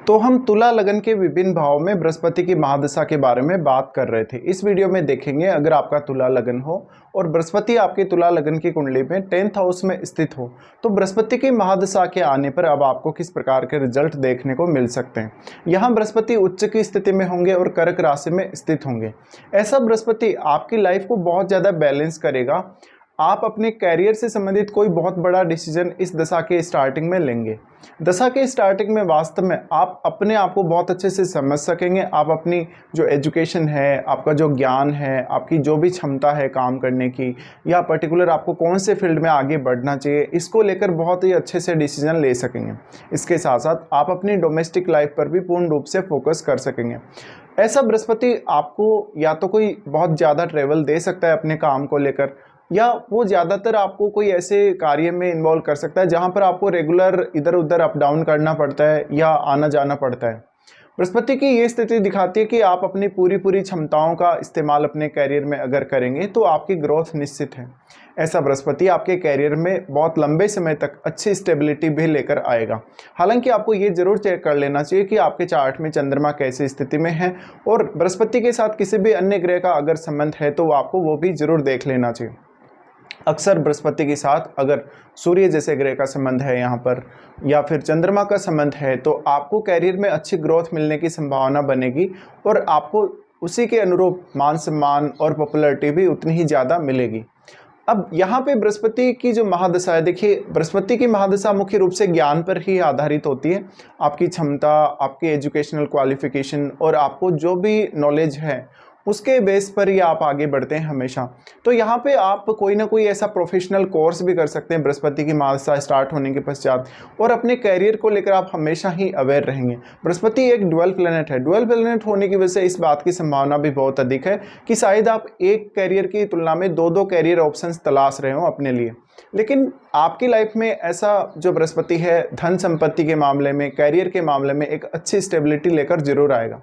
तो हम तुला लगन के विभिन्न भावों में बृहस्पति की महादशा के बारे में बात कर रहे थे। इस वीडियो में देखेंगे अगर आपका तुला लगन हो और बृहस्पति आपकी तुला लगन की कुंडली में 10th हाउस में स्थित हो तो बृहस्पति की महादशा के आने पर अब आपको किस प्रकार के रिजल्ट देखने को मिल सकते हैं। यहाँ बृहस्पति उच्च की स्थिति में होंगे और कर्क राशि में स्थित होंगे। ऐसा बृहस्पति आपकी लाइफ को बहुत ज़्यादा बैलेंस करेगा। आप अपने कैरियर से संबंधित कोई बहुत बड़ा डिसीजन इस दशा के स्टार्टिंग में लेंगे। दशा के स्टार्टिंग में वास्तव में आप अपने आप को बहुत अच्छे से समझ सकेंगे। आप अपनी जो एजुकेशन है, आपका जो ज्ञान है, आपकी जो भी क्षमता है काम करने की, या पर्टिकुलर आपको कौन से फील्ड में आगे बढ़ना चाहिए, इसको लेकर बहुत ही अच्छे से डिसीजन ले सकेंगे। इसके साथ साथ आप अपनी डोमेस्टिक लाइफ पर भी पूर्ण रूप से फोकस कर सकेंगे। ऐसा बृहस्पति आपको या तो कोई बहुत ज़्यादा ट्रेवल दे सकता है अपने काम को लेकर, या वो ज़्यादातर आपको कोई ऐसे कार्य में इन्वॉल्व कर सकता है जहाँ पर आपको रेगुलर इधर उधर अप डाउन करना पड़ता है या आना जाना पड़ता है। बृहस्पति की ये स्थिति दिखाती है कि आप अपनी पूरी क्षमताओं का इस्तेमाल अपने कैरियर में अगर करेंगे तो आपकी ग्रोथ निश्चित है। ऐसा बृहस्पति आपके कैरियर में बहुत लंबे समय तक अच्छी स्टेबिलिटी भी लेकर आएगा। हालांकि आपको ये जरूर चेक कर लेना चाहिए कि आपके चार्ट में चंद्रमा कैसी स्थिति में है, और बृहस्पति के साथ किसी भी अन्य ग्रह का अगर संबंध है तो आपको वो भी जरूर देख लेना चाहिए। अक्सर बृहस्पति के साथ अगर सूर्य जैसे ग्रह का संबंध है यहाँ पर, या फिर चंद्रमा का संबंध है, तो आपको कैरियर में अच्छी ग्रोथ मिलने की संभावना बनेगी और आपको उसी के अनुरूप मान सम्मान और पॉपुलैरिटी भी उतनी ही ज़्यादा मिलेगी। अब यहाँ पे बृहस्पति की जो महादशा है, देखिए बृहस्पति की महादशा मुख्य रूप से ज्ञान पर ही आधारित होती है। आपकी क्षमता, आपकी एजुकेशनल क्वालिफिकेशन और आपको जो भी नॉलेज है उसके बेस पर ही आप आगे बढ़ते हैं हमेशा। तो यहाँ पे आप कोई ना कोई ऐसा प्रोफेशनल कोर्स भी कर सकते हैं बृहस्पति की महादशा स्टार्ट होने के पश्चात, और अपने कैरियर को लेकर आप हमेशा ही अवेयर रहेंगे। बृहस्पति एक ड्वेल प्लैनेट है। ड्वेल प्लैनेट होने की वजह से इस बात की संभावना भी बहुत अधिक है कि शायद आप एक कैरियर की तुलना में दो कैरियर ऑप्शंस तलाश रहे हो अपने लिए। लेकिन आपकी लाइफ में ऐसा जो बृहस्पति है धन संपत्ति के मामले में, कैरियर के मामले में एक अच्छी स्टेबिलिटी लेकर जरूर आएगा।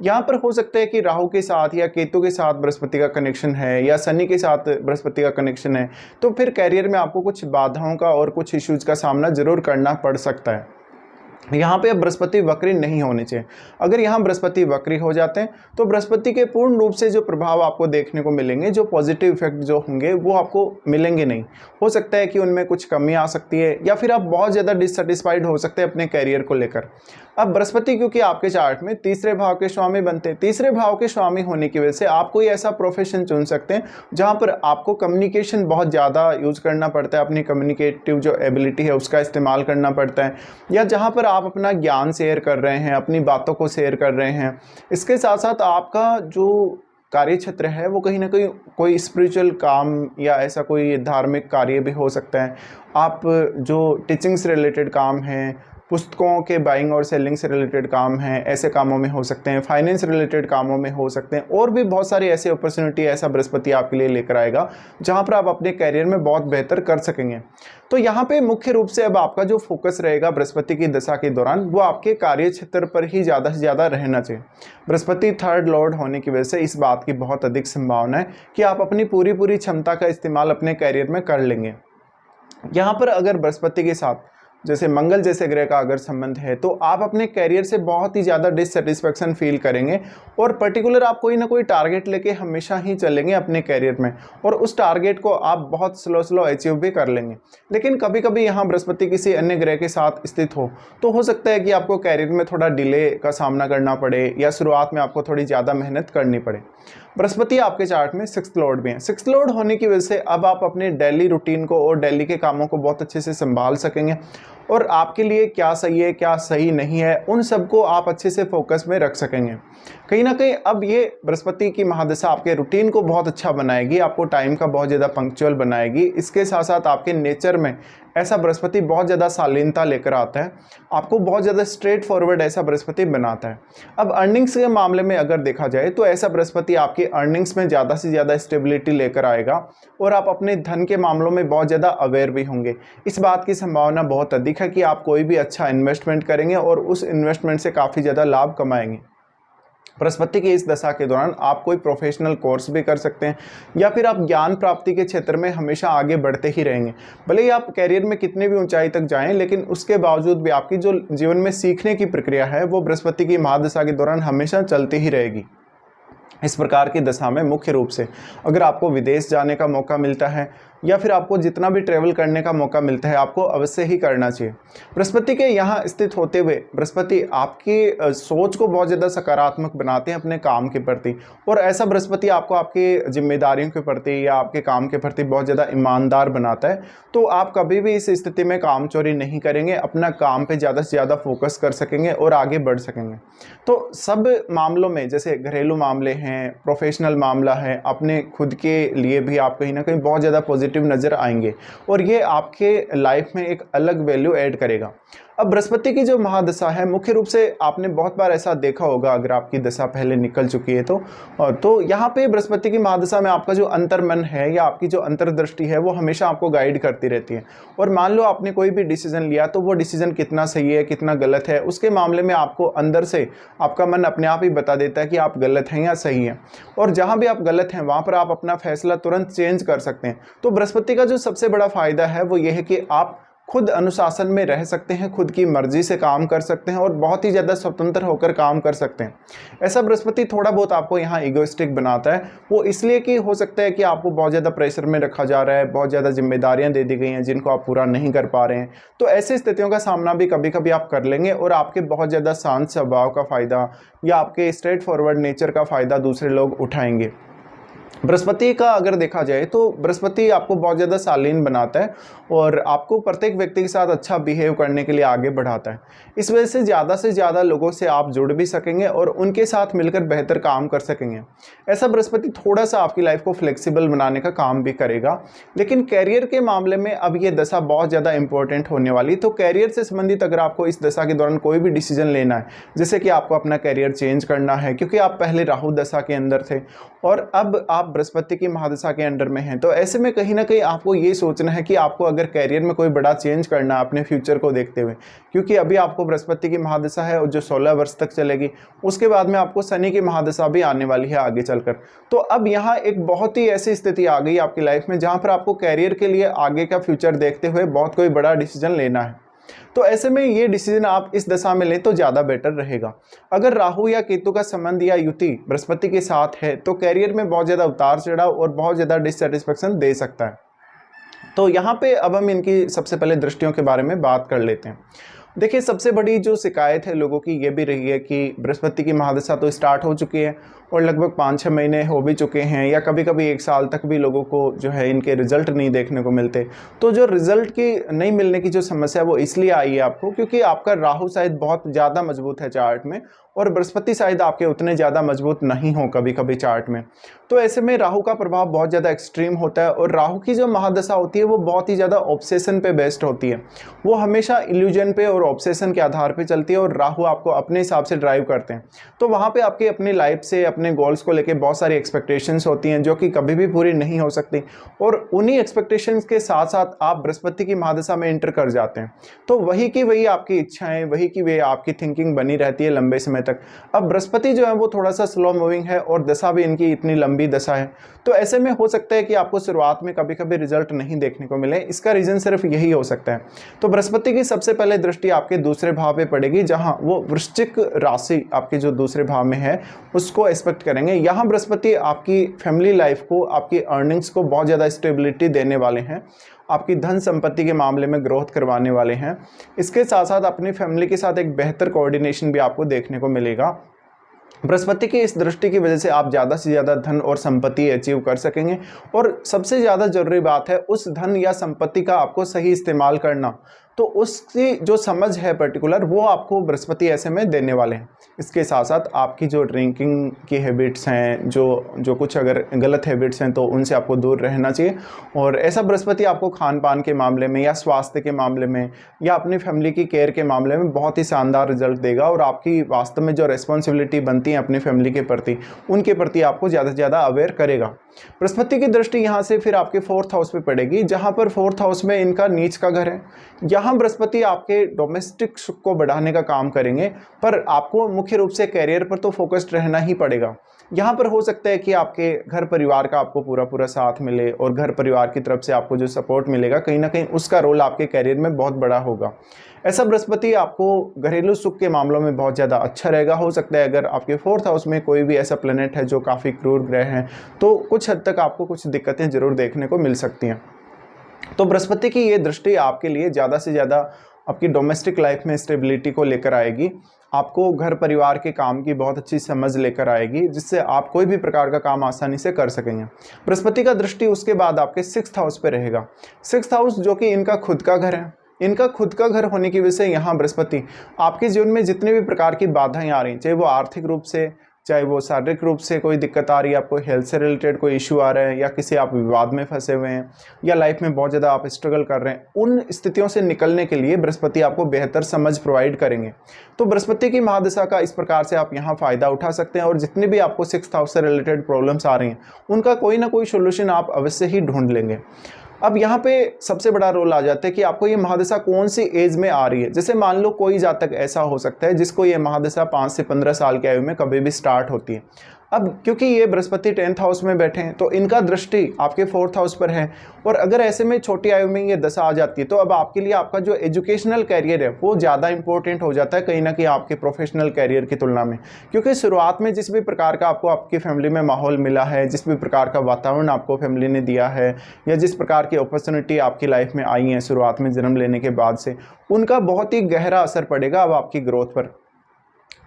यहाँ पर हो सकता है कि राहु के साथ या केतु के साथ बृहस्पति का कनेक्शन है, या शनि के साथ बृहस्पति का कनेक्शन है, तो फिर कैरियर में आपको कुछ बाधाओं का और कुछ इश्यूज का सामना जरूर करना पड़ सकता है। यहाँ पे अब बृहस्पति वक्री नहीं होने चाहिए। अगर यहाँ बृहस्पति वक्री हो जाते हैं तो बृहस्पति के पूर्ण रूप से जो प्रभाव आपको देखने को मिलेंगे, जो पॉजिटिव इफेक्ट जो होंगे वो आपको मिलेंगे नहीं। हो सकता है कि उनमें कुछ कमी आ सकती है, या फिर आप बहुत ज़्यादा डिससेटिस्फाइड हो सकते हैं अपने कैरियर को लेकर। अब बृहस्पति क्योंकि आपके चार्ट में तीसरे भाव के स्वामी बनते हैं, तीसरे भाव के स्वामी होने की वजह से आप कोई ऐसा प्रोफेशन चुन सकते हैं जहाँ पर आपको कम्युनिकेशन बहुत ज़्यादा यूज करना पड़ता है, अपनी कम्युनिकेटिव जो एबिलिटी है उसका इस्तेमाल करना पड़ता है, या जहाँ पर आप अपना ज्ञान शेयर कर रहे हैं, अपनी बातों को शेयर कर रहे हैं। इसके साथ साथ आपका जो कार्य क्षेत्र है वो कहीं ना कहीं कोई स्पिरिचुअल काम या ऐसा कोई धार्मिक कार्य भी हो सकता है। आप जो टीचिंग से रिलेटेड काम है, पुस्तकों के बाइंग और सेलिंग से रिलेटेड काम हैं, ऐसे कामों में हो सकते हैं, फाइनेंस रिलेटेड कामों में हो सकते हैं, और भी बहुत सारी ऐसी अपॉर्चुनिटी ऐसा बृहस्पति आपके लिए लेकर आएगा जहां पर आप अपने कैरियर में बहुत बेहतर कर सकेंगे। तो यहाँ पे मुख्य रूप से अब आपका जो फोकस रहेगा बृहस्पति की दशा के दौरान वो आपके कार्य क्षेत्र पर ही ज़्यादा से ज़्यादा रहना चाहिए। बृहस्पति थर्ड लॉर्ड होने की वजह से इस बात की बहुत अधिक संभावना है कि आप अपनी पूरी क्षमता का इस्तेमाल अपने कैरियर में कर लेंगे। यहाँ पर अगर बृहस्पति के साथ जैसे मंगल जैसे ग्रह का अगर संबंध है तो आप अपने कैरियर से बहुत ही ज़्यादा डिससेटिस्फैक्शन फील करेंगे, और पर्टिकुलर आप कोई ना कोई टारगेट लेके हमेशा ही चलेंगे अपने कैरियर में, और उस टारगेट को आप बहुत स्लो अचीव भी कर लेंगे। लेकिन कभी कभी यहाँ बृहस्पति किसी अन्य ग्रह के साथ स्थित हो तो हो सकता है कि आपको कैरियर में थोड़ा डिले का सामना करना पड़े, या शुरुआत में आपको थोड़ी ज़्यादा मेहनत करनी पड़े। बृहस्पति आपके चार्ट में 6th लॉर्ड भी है। 6th लॉर्ड होने की वजह से अब आप अपने डेली रूटीन को और डेली के कामों को बहुत अच्छे से संभाल सकेंगे, और आपके लिए क्या सही है क्या सही नहीं है उन सबको आप अच्छे से फोकस में रख सकेंगे। कहीं ना कहीं अब ये बृहस्पति की महादशा आपके रूटीन को बहुत अच्छा बनाएगी, आपको टाइम का बहुत ज़्यादा पंक्चुअल बनाएगी। इसके साथ साथ आपके नेचर में ऐसा बृहस्पति बहुत ज़्यादा शालीनता लेकर आता है, आपको बहुत ज़्यादा स्ट्रेट फॉरवर्ड ऐसा बृहस्पति बनाता है। अब अर्निंग्स के मामले में अगर देखा जाए तो ऐसा बृहस्पति आपकी अर्निंग्स में ज़्यादा से ज़्यादा स्टेबिलिटी लेकर आएगा, और आप अपने धन के मामलों में बहुत ज़्यादा अवेयर भी होंगे। इस बात की संभावना बहुत अधिक है कि आप कोई भी अच्छा इन्वेस्टमेंट करेंगे और उस इन्वेस्टमेंट से काफ़ी ज़्यादा लाभ कमाएंगे। बृहस्पति की इस दशा के दौरान आप कोई प्रोफेशनल कोर्स भी कर सकते हैं या फिर आप ज्ञान प्राप्ति के क्षेत्र में हमेशा आगे बढ़ते ही रहेंगे। भले ही आप कैरियर में कितने भी ऊंचाई तक जाएं, लेकिन उसके बावजूद भी आपकी जो जीवन में सीखने की प्रक्रिया है वो बृहस्पति की महादशा के दौरान हमेशा चलती ही रहेगी। इस प्रकार की दशा में मुख्य रूप से अगर आपको विदेश जाने का मौका मिलता है या फिर आपको जितना भी ट्रैवल करने का मौका मिलता है, आपको अवश्य ही करना चाहिए। बृहस्पति के यहाँ स्थित होते हुए बृहस्पति आपकी सोच को बहुत ज़्यादा सकारात्मक बनाते हैं अपने काम के प्रति, और ऐसा बृहस्पति आपको आपकी जिम्मेदारियों के प्रति या आपके काम के प्रति बहुत ज़्यादा ईमानदार बनाता है। तो आप कभी भी इस स्थिति में काम चोरी नहीं करेंगे, अपना काम पे ज़्यादा से ज़्यादा फोकस कर सकेंगे और आगे बढ़ सकेंगे। तो सब मामलों में, जैसे घरेलू मामले हैं, प्रोफेशनल मामला है, अपने खुद के लिए भी आप कहीं ना कहीं बहुत ज़्यादा पॉजिटिव नज़र आएंगे और ये आपके लाइफ में एक अलग वैल्यू ऐड करेगा। अब बृहस्पति की जो महादशा है, मुख्य रूप से आपने बहुत बार ऐसा देखा होगा अगर आपकी दशा पहले निकल चुकी है तो यहाँ पे बृहस्पति की महादशा में आपका जो अंतर्मन है या आपकी जो अंतर्दृष्टि है वो हमेशा आपको गाइड करती रहती है। और मान लो आपने कोई भी डिसीजन लिया तो वो डिसीजन कितना सही है कितना गलत है, उसके मामले में आपको अंदर से आपका मन अपने आप ही बता देता है कि आप गलत हैं या सही हैं। और जहाँ भी आप गलत हैं वहाँ पर आप अपना फैसला तुरंत चेंज कर सकते हैं। तो बृहस्पति का जो सबसे बड़ा फायदा है वो ये है कि आप खुद अनुशासन में रह सकते हैं, खुद की मर्जी से काम कर सकते हैं और बहुत ही ज़्यादा स्वतंत्र होकर काम कर सकते हैं। ऐसा बृहस्पति थोड़ा बहुत आपको यहाँ इगोइस्टिक बनाता है, वो इसलिए कि हो सकता है कि आपको बहुत ज़्यादा प्रेशर में रखा जा रहा है, बहुत ज़्यादा जिम्मेदारियाँ दे दी गई हैं जिनको आप पूरा नहीं कर पा रहे हैं। तो ऐसी स्थितियों का सामना भी कभी कभी आप कर लेंगे और आपके बहुत ज़्यादा शांत स्वभाव का फ़ायदा या आपके स्ट्रेट फॉरवर्ड नेचर का फ़ायदा दूसरे लोग उठाएंगे। बृहस्पति का अगर देखा जाए तो बृहस्पति आपको बहुत ज़्यादा शालीन बनाता है और आपको प्रत्येक व्यक्ति के साथ अच्छा बिहेव करने के लिए आगे बढ़ाता है। इस वजह से ज़्यादा लोगों से आप जुड़ भी सकेंगे और उनके साथ मिलकर बेहतर काम कर सकेंगे। ऐसा बृहस्पति थोड़ा सा आपकी लाइफ को फ्लेक्सिबल बनाने का काम भी करेगा। लेकिन कैरियर के मामले में अब ये दशा बहुत ज़्यादा इंपॉर्टेंट होने वाली। तो कैरियर से संबंधित अगर आपको इस दशा के दौरान कोई भी डिसीजन लेना है, जैसे कि आपको अपना कैरियर चेंज करना है क्योंकि आप पहले राहु दशा के अंदर थे और अब आप बृहस्पति की महादशा के अंडर में हैं, तो ऐसे में कहीं ना कहीं आपको ये सोचना है कि आपको अगर कैरियर में कोई बड़ा चेंज करना है अपने फ्यूचर को देखते हुए, क्योंकि अभी आपको बृहस्पति की महादशा है और जो 16 वर्ष तक चलेगी, उसके बाद में आपको शनि की महादशा भी आने वाली है आगे चलकर। तो अब यहाँ एक बहुत ही ऐसी स्थिति आ गई आपकी लाइफ में जहाँ पर आपको कैरियर के लिए आगे का फ्यूचर देखते हुए बहुत कोई बड़ा डिसीजन लेना है। तो ऐसे में ये डिसीजन आप इस दशा में लें तो ज़्यादा बेटर रहेगा। अगर राहु या केतु का संबंध या युति बृहस्पति के साथ है तो कैरियर में बहुत ज़्यादा उतार चढ़ाव और बहुत ज़्यादा डिससेटिस्फेक्शन दे सकता है। तो यहाँ पे अब हम इनकी सबसे पहले दृष्टियों के बारे में बात कर लेते हैं। देखिए, सबसे बड़ी जो शिकायत है लोगों की ये भी रही है कि बृहस्पति की महादशा तो स्टार्ट हो चुकी है और लगभग 5-6 महीने हो भी चुके हैं या कभी कभी 1 साल तक भी लोगों को जो है इनके रिजल्ट नहीं देखने को मिलते। तो जो रिजल्ट की नहीं मिलने की जो समस्या है वो इसलिए आई है आपको क्योंकि आपका राहु शायद बहुत ज़्यादा मजबूत है चार्ट में और बृहस्पति शायद आपके उतने ज़्यादा मजबूत नहीं हो कभी कभी चार्ट में। तो ऐसे में राहु का प्रभाव बहुत ज़्यादा एक्सट्रीम होता है और राहु की जो महादशा होती है वो बहुत ही ज़्यादा ऑब्सेशन पे बेस्ड होती है। वो हमेशा इल्यूजन पे और ऑब्सेशन के आधार पे चलती है और राहु आपको अपने हिसाब से ड्राइव करते हैं। तो वहाँ पे आपकी अपनी लाइफ से अपने गोल्स को लेके बहुत सारी एक्सपेक्टेशंस होती हैं जो कि कभी भी पूरी नहीं हो सकती और उन्हीं एक्सपेक्टेशंस के साथ साथ आप बृहस्पति की महादशा में एंटर कर जाते हैं। तो वही की वही आपकी इच्छाएं, वही की वही आपकी थिंकिंग बनी रहती है लंबे समय तक। अब बृहस्पति जो है वो थोड़ा सा स्लो मूविंग है और दशा भी इनकी इतनी लंबी दशा है, तो ऐसे में हो सकता है कि आपको शुरुआत में कभी कभी रिजल्ट नहीं देखने को मिले। इसका रीजन सिर्फ यही हो सकता है। तो बृहस्पति की सबसे पहले दृष्टि आपके दूसरे भाव पे पड़ेगी जहां वो वृश्चिक राशि आपके जो दूसरे भाव में है उसको एक्सपेक्ट करेंगे। यहाँ बृहस्पति आपकी फैमिली लाइफ को, आपकी अर्निंग्स को बहुत ज़्यादा स्टेबिलिटी देने वाले हैं, आपकी धन संपत्ति के मामले में ग्रोथ करवाने वाले हैं। इसके साथ साथ अपनी फैमिली के साथ एक बेहतर कोऑर्डिनेशन भी आपको देखने को मिलेगा। बृहस्पति की इस दृष्टि की वजह से आप ज़्यादा से ज़्यादा धन और संपत्ति अचीव कर सकेंगे और सबसे ज़्यादा जरूरी बात है उस धन या संपत्ति का आपको सही इस्तेमाल करना। तो उसकी जो समझ है पर्टिकुलर वो आपको बृहस्पति ऐसे में देने वाले हैं। इसके साथ साथ आपकी जो ड्रिंकिंग की हैबिट्स हैं, जो कुछ अगर गलत हैबिट्स हैं तो उनसे आपको दूर रहना चाहिए। और ऐसा बृहस्पति आपको खान पान के मामले में या स्वास्थ्य के मामले में या अपनी फैमिली की केयर के मामले में बहुत ही शानदार रिजल्ट देगा और आपकी वास्तव में जो रिस्पॉन्सिबिलिटी बनती है अपनी फैमिली के प्रति, उनके प्रति आपको ज़्यादा से ज़्यादा अवेयर करेगा। बृहस्पति की दृष्टि यहाँ से फिर आपके 4th हाउस पे पड़ेगी जहाँ पर 4th हाउस में इनका नीच का घर है। यहाँ यहाँ बृहस्पति आपके डोमेस्टिक सुख को बढ़ाने का काम करेंगे, पर आपको मुख्य रूप से कैरियर पर तो फोकस्ड रहना ही पड़ेगा। यहाँ पर हो सकता है कि आपके घर परिवार का आपको पूरा पूरा साथ मिले और घर परिवार की तरफ से आपको जो सपोर्ट मिलेगा कहीं ना कहीं उसका रोल आपके कैरियर में बहुत बड़ा होगा। ऐसा बृहस्पति आपको घरेलू सुख के मामलों में बहुत ज़्यादा अच्छा रहेगा। हो सकता है अगर आपके 4th हाउस में कोई भी ऐसा प्लेनेट है जो काफ़ी क्रूर ग्रह हैं, तो कुछ हद तक आपको कुछ दिक्कतें ज़रूर देखने को मिल सकती हैं। तो बृहस्पति की ये दृष्टि आपके लिए ज़्यादा से ज़्यादा आपकी डोमेस्टिक लाइफ में स्टेबिलिटी को लेकर आएगी, आपको घर परिवार के काम की बहुत अच्छी समझ लेकर आएगी, जिससे आप कोई भी प्रकार का काम आसानी से कर सकेंगे। बृहस्पति का दृष्टि उसके बाद आपके 6th हाउस पे रहेगा। 6th हाउस जो कि इनका खुद का घर है, इनका खुद का घर होने की वजह से यहाँ बृहस्पति आपके जीवन में जितने भी प्रकार की बाधाएं आ रही, चाहे वो आर्थिक रूप से, चाहे वो शारीरिक रूप से कोई दिक्कत आ रही है, आपको हेल्थ से रिलेटेड कोई इशू आ रहा है, या किसी आप विवाद में फंसे हुए हैं, या लाइफ में बहुत ज़्यादा आप स्ट्रगल कर रहे हैं, उन स्थितियों से निकलने के लिए बृहस्पति आपको बेहतर समझ प्रोवाइड करेंगे। तो बृहस्पति की महादशा का इस प्रकार से आप यहाँ फ़ायदा उठा सकते हैं, और जितने भी आपको 6th हाउस से रिलेटेड प्रॉब्लम्स आ रही हैं उनका कोई ना कोई सोल्यूशन आप अवश्य ही ढूंढ लेंगे। अब यहाँ पे सबसे बड़ा रोल आ जाता है कि आपको ये महादशा कौन सी एज में आ रही है। जैसे मान लो कोई जातक ऐसा हो सकता है जिसको ये महादशा 5 से 15 साल की आयु में कभी भी स्टार्ट होती है। अब क्योंकि ये बृहस्पति 10th हाउस में बैठे हैं तो इनका दृष्टि आपके 4th हाउस पर है, और अगर ऐसे में छोटी आयु में ये दशा आ जाती है तो अब आपके लिए आपका जो एजुकेशनल कैरियर है वो ज़्यादा इंपॉर्टेंट हो जाता है कहीं ना कहीं आपके प्रोफेशनल कैरियर की तुलना में। क्योंकि शुरुआत में जिस भी प्रकार का आपको आपकी फैमिली में माहौल मिला है, जिस भी प्रकार का वातावरण आपको फैमिली ने दिया है, या जिस प्रकार की अपॉर्चुनिटी आपकी लाइफ में आई हैं शुरुआत में जन्म लेने के बाद से, उनका बहुत ही गहरा असर पड़ेगा अब आपकी ग्रोथ पर।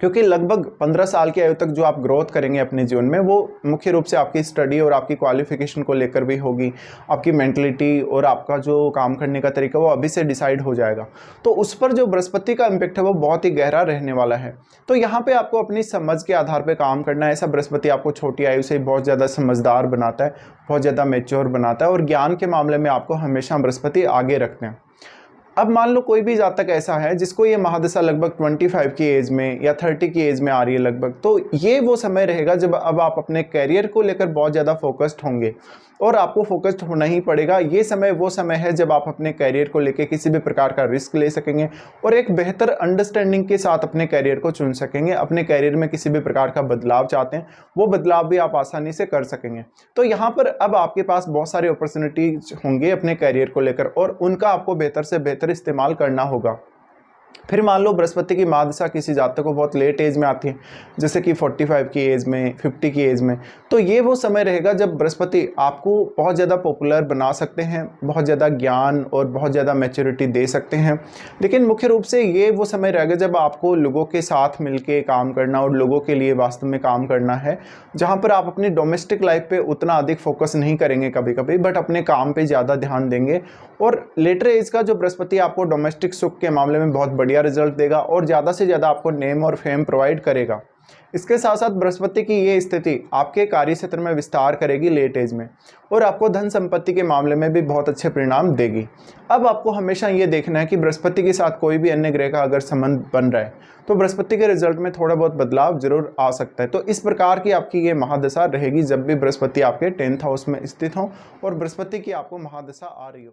क्योंकि लगभग 15 साल की आयु तक जो आप ग्रोथ करेंगे अपने जीवन में वो मुख्य रूप से आपकी स्टडी और आपकी क्वालिफिकेशन को लेकर भी होगी। आपकी मेंटलिटी और आपका जो काम करने का तरीका वो अभी से डिसाइड हो जाएगा। तो उस पर जो बृहस्पति का इम्पैक्ट है वो बहुत ही गहरा रहने वाला है। तो यहाँ पे आपको अपनी समझ के आधार पर काम करना है। ऐसा बृहस्पति आपको छोटी आयु से बहुत ज़्यादा समझदार बनाता है, बहुत ज़्यादा मेच्योर बनाता है, और ज्ञान के मामले में आपको हमेशा बृहस्पति आगे रखते हैं। अब मान लो कोई भी जातक ऐसा है जिसको ये महादशा लगभग 25 की एज में या 30 की एज में आ रही है लगभग, तो ये वो समय रहेगा जब अब आप अपने कैरियर को लेकर बहुत ज़्यादा फोकस्ड होंगे, और आपको फोकस्ड होना ही पड़ेगा। ये समय वो समय है जब आप अपने कैरियर को लेकर किसी भी प्रकार का रिस्क ले सकेंगे और एक बेहतर अंडरस्टैंडिंग के साथ अपने कैरियर को चुन सकेंगे। अपने कैरियर में किसी भी प्रकार का बदलाव चाहते हैं वो बदलाव भी आप आसानी से कर सकेंगे। तो यहाँ पर अब आपके पास बहुत सारे अपॉर्चुनिटीज होंगे अपने कैरियर को लेकर, और उनका आपको बेहतर से बेहतर इस्तेमाल करना होगा। फिर मान लो बृहस्पति की महादशा किसी जातक को बहुत लेट एज में आती है, जैसे कि 45 की एज में, 50 की एज में, तो ये वो समय रहेगा जब बृहस्पति आपको बहुत ज़्यादा पॉपुलर बना सकते हैं, बहुत ज़्यादा ज्ञान और बहुत ज़्यादा मैच्योरिटी दे सकते हैं। लेकिन मुख्य रूप से ये वो समय रहेगा जब आपको लोगों के साथ मिलके काम करना और लोगों के लिए वास्तव में काम करना है, जहाँ पर आप अपनी डोमेस्टिक लाइफ पे उतना अधिक फोकस नहीं करेंगे कभी कभी, बट अपने काम पे ज़्यादा ध्यान देंगे। और लेटर एज का जो बृहस्पति आपको डोमेस्टिक सुख के मामले में बहुत बढ़िया रिजल्ट देगा और ज़्यादा से ज़्यादा आपको नेम और फेम प्रोवाइड करेगा। इसके साथ साथ बृहस्पति की ये स्थिति आपके कार्य क्षेत्र में विस्तार करेगी लेट एज में, और आपको धन संपत्ति के मामले में भी बहुत अच्छे परिणाम देगी। अब आपको हमेशा ये देखना है कि बृहस्पति के साथ कोई भी अन्य ग्रह का अगर संबंध बन रहा है तो बृहस्पति के रिजल्ट में थोड़ा बहुत बदलाव जरूर आ सकता है। तो इस प्रकार की आपकी ये महादशा रहेगी जब भी बृहस्पति आपके 10th हाउस में स्थित हो और बृहस्पति की आपको महादशा आ रही हो।